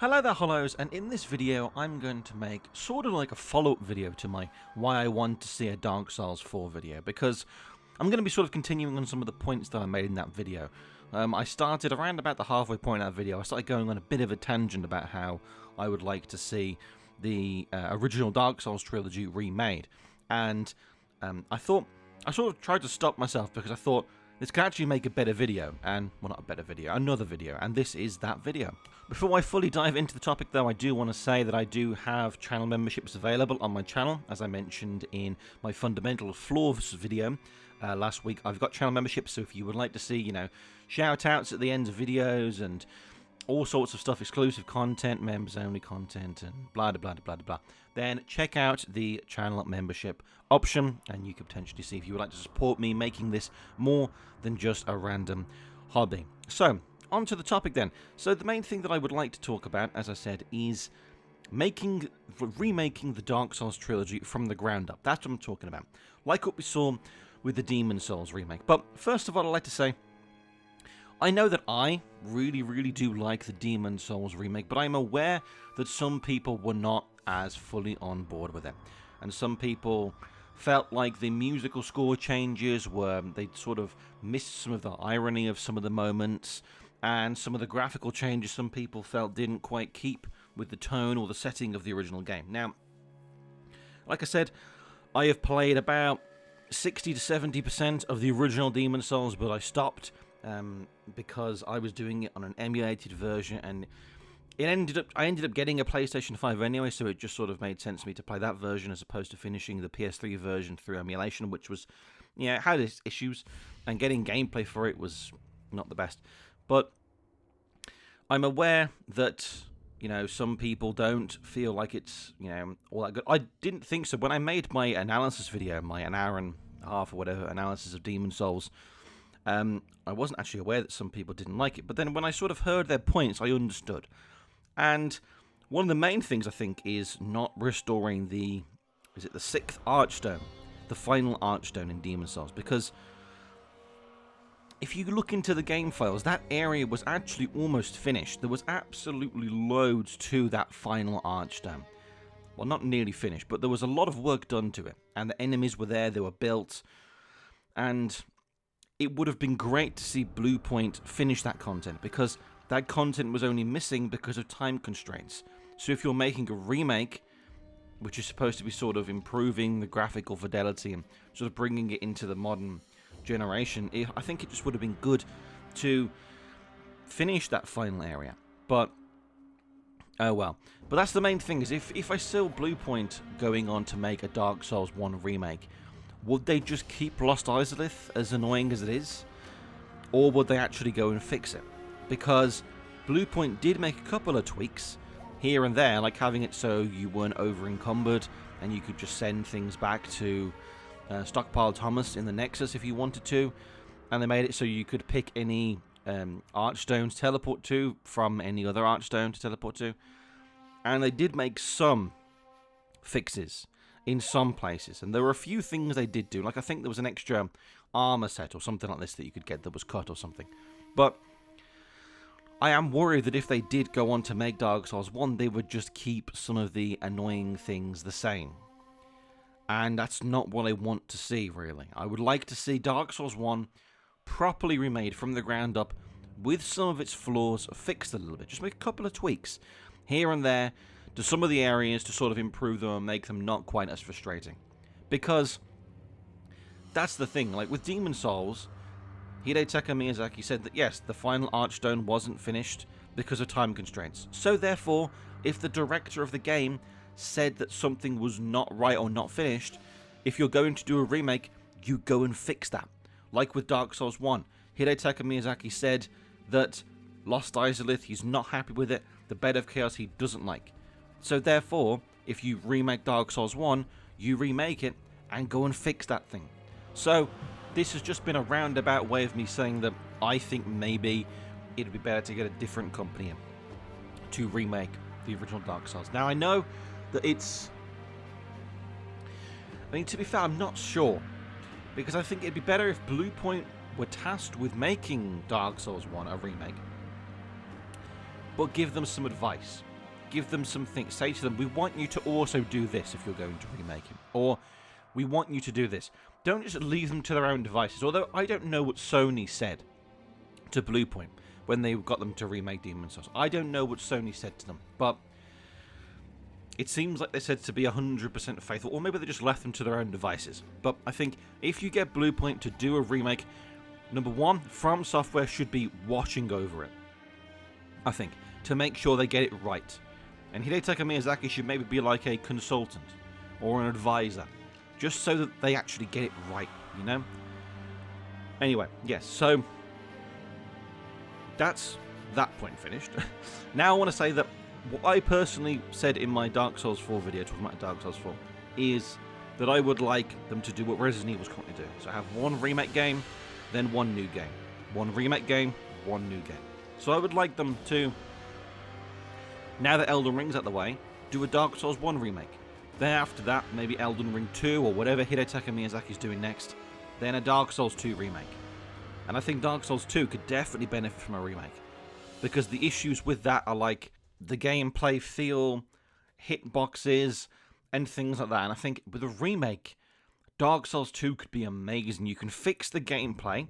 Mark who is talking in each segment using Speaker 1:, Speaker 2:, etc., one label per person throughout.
Speaker 1: Hello there, Hollows, and in this video I'm going to make sort of like a follow-up video to my why I want to see a Dark Souls 4 video, because I'm going to be sort of continuing on some of the points that I made in that video. I started around about the halfway point of that video. I started going on a bit of a tangent about how I would like to see the original Dark Souls trilogy remade, and I sort of tried to stop myself because I thought this can actually make a better video, and, well, not a better video, another video, and this is that video. Before I fully dive into the topic, though, I do want to say that I do have channel memberships available on my channel, as I mentioned in my fundamental flaws video last week. I've got channel memberships, so if you would like to see, shout-outs at the end of videos and all sorts of stuff, exclusive content, members-only content, and blah, blah, blah, blah, blah, then check out the channel membership option, and you could potentially see if you would like to support me making this more than just a random hobby. So, on to the topic then. So, the main thing that I would like to talk about, as I said, is remaking the Dark Souls trilogy from the ground up. That's what I'm talking about. Like what we saw with the Demon Souls remake. But, first of all, I'd like to say, I know that I really do like the Demon Souls remake, but I'm aware that some people were not as fully on board with it. And some people felt like the musical score changes they'd sort of missed some of the irony of some of the moments, and some of the graphical changes some people felt didn't quite keep with the tone or the setting of the original game. Now, like I said, I have played about 60 to 70% of the original Demon Souls, but I stopped because I was doing it on an emulated version, and I ended up getting a PlayStation 5 anyway, so it just sort of made sense to me to play that version as opposed to finishing the PS3 version through emulation, which was, it had its issues, and getting gameplay for it was not the best. But I'm aware that, some people don't feel like it's, all that good. I didn't think so. When I made my analysis video, my an hour and a half or whatever analysis of Demon Souls, I wasn't actually aware that some people didn't like it. But then when I sort of heard their points, I understood. And one of the main things, I think, is not restoring the 6th Archstone, the final Archstone in Demon Souls. Because if you look into the game files, that area was actually almost finished. There was absolutely loads to that final Archstone. Well, not nearly finished, but there was a lot of work done to it. And the enemies were there, they were built. And it would have been great to see Bluepoint finish that content, because that content was only missing because of time constraints. So if you're making a remake, which is supposed to be sort of improving the graphical fidelity and sort of bringing it into the modern generation, I think it just would have been good to finish that final area. But, oh well. But that's the main thing, is if I saw Bluepoint going on to make a Dark Souls 1 remake, would they just keep Lost Izalith as annoying as it is? Or would they actually go and fix it? Because Bluepoint did make a couple of tweaks here and there, like having it so you weren't over-encumbered and you could just send things back to Stockpile Thomas in the Nexus if you wanted to. And they made it so you could pick any Archstone to teleport to from any other Archstone to teleport to. And they did make some fixes in some places, and there were a few things they did do, like I think there was an extra armor set or something like this that you could get that was cut or something. But I am worried that if they did go on to make Dark Souls 1, they would just keep some of the annoying things the same. And that's not what I want to see, really. I would like to see Dark Souls 1 properly remade from the ground up, with some of its flaws fixed a little bit. Just make a couple of tweaks here and there to some of the areas to sort of improve them and make them not quite as frustrating. Because that's the thing, like with Demon Souls, Hidetaka Miyazaki said that yes, the final Archstone wasn't finished because of time constraints. So therefore, if the director of the game said that something was not right or not finished, if you're going to do a remake, you go and fix that. Like with Dark Souls 1, Hidetaka Miyazaki said that Lost Izalith, he's not happy with it, the Bed of Chaos he doesn't like. So therefore, if you remake Dark Souls 1, you remake it and go and fix that thing. So this has just been a roundabout way of me saying that I think maybe it'd be better to get a different company in to remake the original Dark Souls. Now I know that to be fair, I'm not sure, because I think it'd be better if Bluepoint were tasked with making Dark Souls 1 a remake, but give them some advice. give them something, say to them, we want you to also do this if you're going to remake it, or we want you to do this. Don't just leave them to their own devices, although I don't know what Sony said to Bluepoint when they got them to remake Demon's Souls. I don't know what Sony said to them, but it seems like they said to be 100% faithful, or maybe they just left them to their own devices. But I think if you get Bluepoint to do a remake, number one, FromSoftware should be watching over it, I think, to make sure they get it right. And Hidetaka Miyazaki should maybe be like a consultant or an advisor, just so that they actually get it right, you know? Anyway, yes, so that's that point finished. Now I want to say that what I personally said in my Dark Souls 4 video, talking about Dark Souls 4, is that I would like them to do what Resident Evil's currently doing. So have one remake game, then one new game. One remake game, one new game. So I would like them to, now that Elden Ring's out the way, do a Dark Souls 1 remake. Then after that, maybe Elden Ring 2 or whatever Hidetaka Miyazaki's doing next. Then a Dark Souls 2 remake. And I think Dark Souls 2 could definitely benefit from a remake. Because the issues with that are like the gameplay feel, hitboxes, and things like that. And I think with a remake, Dark Souls 2 could be amazing. You can fix the gameplay,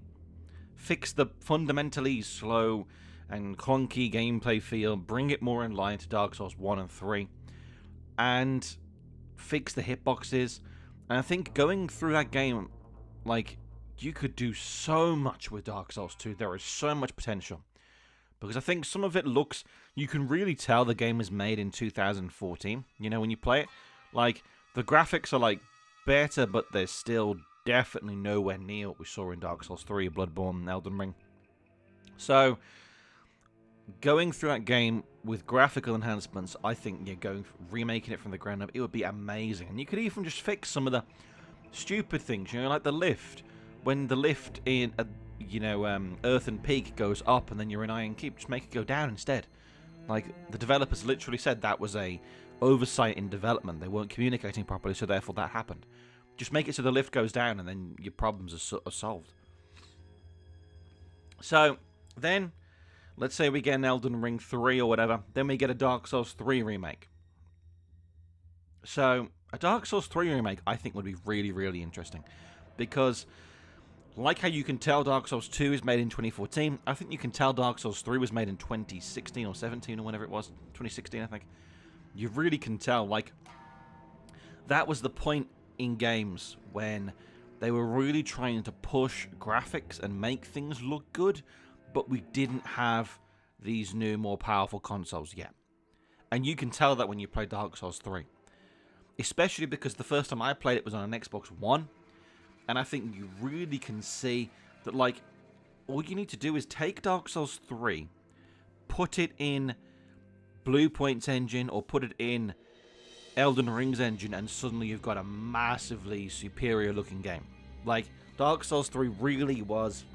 Speaker 1: fix the fundamentally slow and clunky gameplay feel, bring it more in line to Dark Souls 1 and 3, and fix the hitboxes. And I think going through that game, like, you could do so much with Dark Souls 2. There is so much potential. Because I think some of it looks, you can really tell the game was made in 2014. You know, when you play it, like, the graphics are, like, better, but they're still definitely nowhere near what we saw in Dark Souls 3, Bloodborne, and Elden Ring. So, going through that game with graphical enhancements, I think, remaking it from the ground up, it would be amazing. And you could even just fix some of the stupid things, you know, like the lift. When the lift in, Earthen Peak goes up and then you're in Iron Keep, just make it go down instead. Like, the developers literally said that was a oversight in development. They weren't communicating properly, so therefore that happened. Just make it so the lift goes down and then your problems are solved. So, then, let's say we get an Elden Ring 3 or whatever, then we get a Dark Souls 3 remake. So, a Dark Souls 3 remake, I think, would be really, really interesting. Because, like how you can tell Dark Souls 2 is made in 2014, I think you can tell Dark Souls 3 was made in 2016 or 17 or whenever it was. 2016, I think. You really can tell, like, that was the point in games when they were really trying to push graphics and make things look good, but we didn't have these new, more powerful consoles yet. And you can tell that when you play Dark Souls 3. Especially because the first time I played it was on an Xbox One, and I think you really can see that, like, all you need to do is take Dark Souls 3, put it in Bluepoint's engine, or put it in Elden Ring's engine, and suddenly you've got a massively superior looking game. Like, Dark Souls 3 really was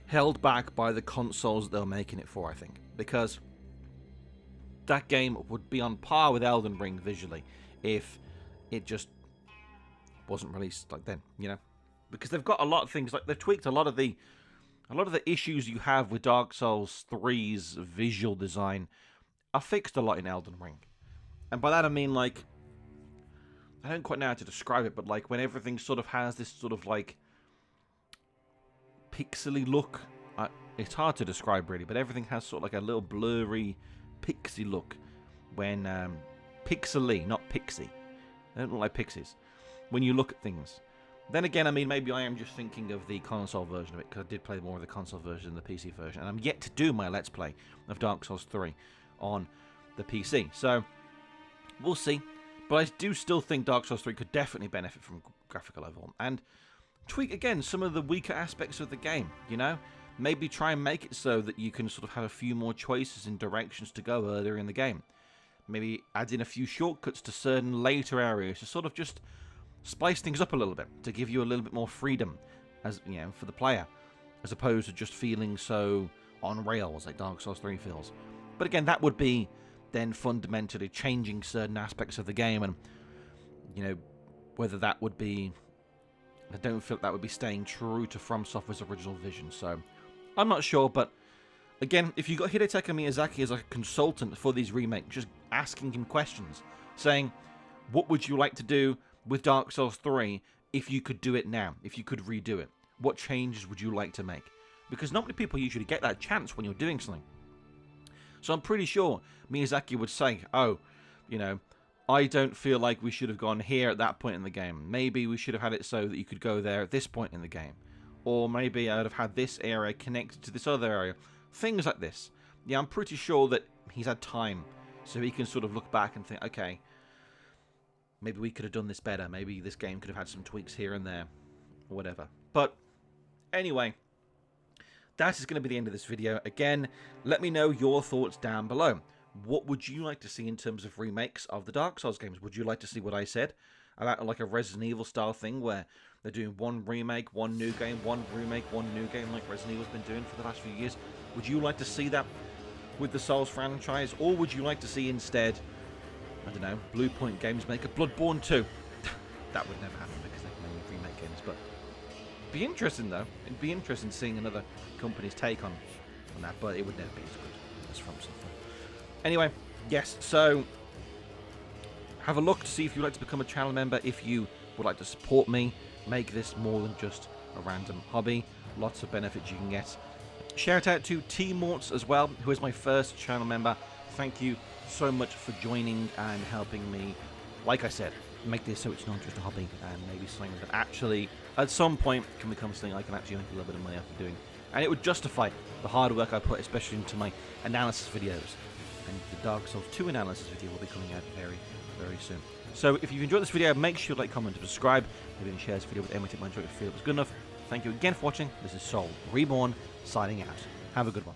Speaker 1: held back by the consoles they were making it for, I think. Because that game would be on par with Elden Ring visually if it just wasn't released like then, you know, because they've got a lot of things, like they've tweaked a lot of the issues you have with Dark Souls 3's visual design are fixed a lot in Elden Ring. And by that I mean, like, I don't quite know how to describe it, but like when everything sort of has this sort of like pixely look, it's hard to describe really, but everything has sort of like a little blurry pixie look when pixely, not pixie. They don't look like pixies when you look at things. Then again, I mean, maybe I am just thinking of the console version of it, because I did play more of the console version than the PC version, and I'm yet to do my Let's Play of Dark Souls 3 on the PC. So, we'll see. But I do still think Dark Souls 3 could definitely benefit from graphical overhaul, and tweak, again, some of the weaker aspects of the game, you know? Maybe try and make it so that you can sort of have a few more choices and directions to go earlier in the game. Maybe add in a few shortcuts to certain later areas to sort of just spice things up a little bit, to give you a little bit more freedom, as you know, for the player, as opposed to just feeling so on rails like Dark Souls 3 feels. But again, that would be then fundamentally changing certain aspects of the game, and you know, whether that would be, I don't feel that would be staying true to FromSoftware's original vision. So I'm not sure, but Again, if you got Hidetaka Miyazaki as like a consultant for these remakes, just asking him questions, saying, what would you like to do with Dark Souls 3 if you could do it now, if you could redo it? What changes would you like to make? Because not many people usually get that chance when you're doing something. So I'm pretty sure Miyazaki would say, oh, you know, I don't feel like we should have gone here at that point in the game. Maybe we should have had it so that you could go there at this point in the game. Or maybe I would have had this area connected to this other area. Things like this. Yeah, I'm pretty sure that he's had time, so he can sort of look back and think, okay, maybe we could have done this better. Maybe this game could have had some tweaks here and there, or whatever. But anyway, that is going to be the end of this video. Again, let me know your thoughts down below. What would you like to see in terms of remakes of the Dark Souls games? Would you like to see what I said about like a Resident Evil style thing where they're doing one remake, one new game, one remake, one new game like Resident Evil's been doing for the last few years? Would you like to see that with the Souls franchise? Or would you like to see instead, I don't know, Blue Point Games make a Bloodborne 2? That would never happen because they can only remake games, but it'd be interesting though. It'd be interesting seeing another company's take on that, but it would never be as good as FromSoftware. Anyway, yes, so have a look to see if you'd like to become a channel member, if you would like to support me, make this more than just a random hobby. Lots of benefits you can get. Shout out to T-Morts as well, who is my first channel member. Thank you so much for joining and helping me, like I said, make this so it's not just a hobby and maybe something that actually, at some point, can become something I can actually make a little bit of money out of doing. And it would justify the hard work I put, especially into my analysis videos. And the Dark Souls 2 analysis video will be coming out very, very soon. So if you've enjoyed this video, make sure to like, comment, and subscribe. Maybe share this video with anyone you might enjoy if you feel it was good enough. Thank you again for watching. This is Soul Reborn, signing out. Have a good one.